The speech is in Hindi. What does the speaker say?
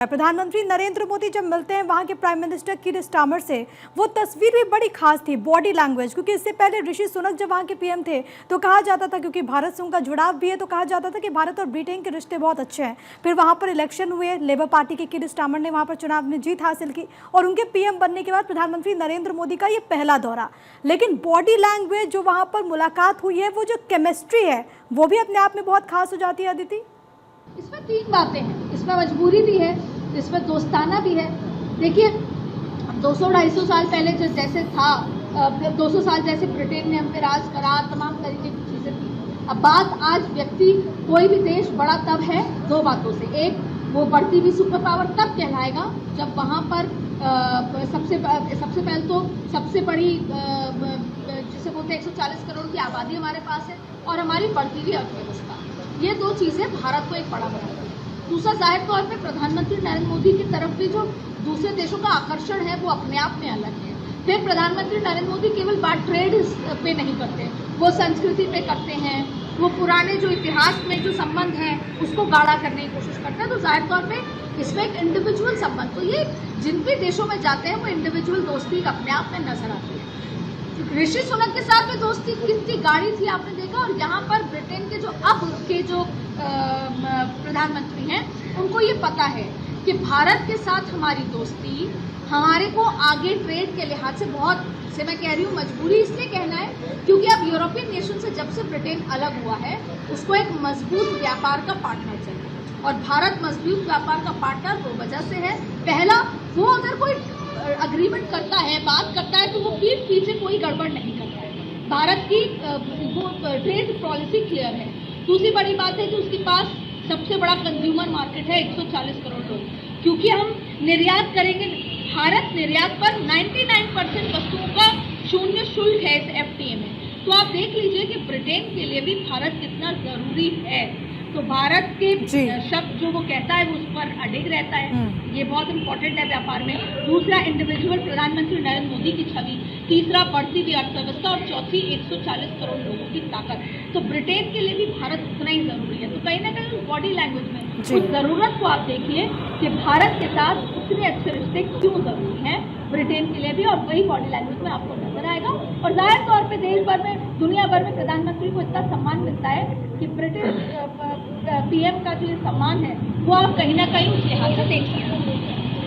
प्रधानमंत्री नरेंद्र मोदी जब मिलते हैं वहां के प्राइम मिनिस्टर कीर स्टारमर से, वो तस्वीर भी बड़ी खास थी, बॉडी लैंग्वेज। क्योंकि इससे पहले ऋषि सुनक जब वहां के पीएम थे तो कहा जाता था, क्योंकि भारत से उनका जुड़ाव भी है, तो कहा जाता था कि भारत और ब्रिटेन के रिश्ते बहुत अच्छे हैं। फिर वहां पर इलेक्शन हुए, लेबर पार्टी के कीर स्टारमर ने वहां पर चुनाव में जीत हासिल की और उनके पीएम बनने के बाद प्रधानमंत्री नरेंद्र मोदी का ये पहला दौरा। लेकिन बॉडी लैंग्वेज जो वहां पर मुलाकात हुई है, वो जो केमिस्ट्री है, वो भी अपने आप में बहुत खास हो जाती है। अदिति, इसमें तीन बातें हैं, इसमें मजबूरी भी है, इसमें दोस्ताना भी है। देखिए, 200-250 साल पहले जो जैसे था, 200 साल जैसे ब्रिटेन ने हम पे राज करा, तमाम तरीके की चीज़ें थी। अब बात आज व्यक्ति, कोई भी देश बड़ा तब है दो बातों से। एक, वो बढ़ती हुई सुपर पावर तब कहलाएगा जब वहाँ पर सबसे पहले तो सबसे बड़ी जिसे बोलते हैं 140 करोड़ की आबादी हमारे पास है और हमारी बढ़ती हुई अर्थव्यवस्था। ये दो चीज़ें भारत को एक बड़ा बनाती है। दूसरा, जाहिर तौर पे प्रधानमंत्री नरेंद्र मोदी की तरफ भी जो दूसरे देशों का आकर्षण है वो अपने आप में अलग है। फिर प्रधानमंत्री नरेंद्र मोदी केवल बात ट्रेड पे नहीं करते, वो संस्कृति पे करते हैं, वो पुराने जो इतिहास में जो संबंध हैं उसको गाढ़ा करने की कोशिश करते हैं। तो जाहिर तौर पे इसमें एक इंडिविजुअल संबंध, तो ये जिन भी देशों में जाते हैं वो इंडिविजुअल दोस्ती अपने आप में नजर आती है। ऋषि सुनक के साथ में दोस्ती कितनी गाढ़ी थी आपने देखा। और यहाँ पर ब्रिटेन के जो अब के जो प्रधानमंत्री हैं, उनको ये पता है कि भारत के साथ हमारी दोस्ती हमारे को आगे ट्रेड के लिहाज से बहुत, से मैं कह रही हूँ मजबूरी इसलिए कहना है क्योंकि अब यूरोपियन नेशन से जब से ब्रिटेन अलग हुआ है उसको एक मजबूत व्यापार का पार्टनर चाहिए। और भारत मजबूत व्यापार का पार्टनर दो वजह से है। पहला, वो अगर कोई अग्रीमेंट करता है, बात करता है, तो वो पीठ पीछे कोई गड़बड़ नहीं करता है। भारत की वो ट्रेड पॉलिसी क्लियर है। दूसरी बड़ी बात है कि उसके पास सबसे बड़ा कंज्यूमर मार्केट है, 140 करोड़ लोग। क्योंकि हम निर्यात करेंगे, भारत निर्यात पर 99% वस्तुओं का शून्य शुल्क है इस FTA में। तो आप देख लीजिए कि ब्रिटेन के लिए भी भारत कितना जरूरी है। तो भारत के शब्द जो वो कहता है वो उस पर अडिग रहता है, ये बहुत इंपॉर्टेंट है व्यापार में। दूसरा, इंडिविजुअल प्रधानमंत्री नरेंद्र मोदी की छवि। तीसरा, बढ़ती हुई अर्थव्यवस्था। और चौथी, 140 करोड़ लोगों की ताकत। तो ब्रिटेन के लिए भी भारत उतना ही जरूरी है। तो कहीं ना कहीं बॉडी लैंग्वेज में उस जरूरत को आप देखिए कि भारत के साथ उतने अच्छे रिश्ते क्यों जरूरी हैं ब्रिटेन के लिए भी, और वही बॉडी लैंग्वेज में आपको नजर आएगा। और जाहिर तौर पे देश भर में, दुनिया भर में प्रधानमंत्री को इतना सम्मान मिलता है कि ब्रिटिश PM का जो सम्मान है वो आप कहीं ना कहीं उस लिहाज से देख सकते हैं।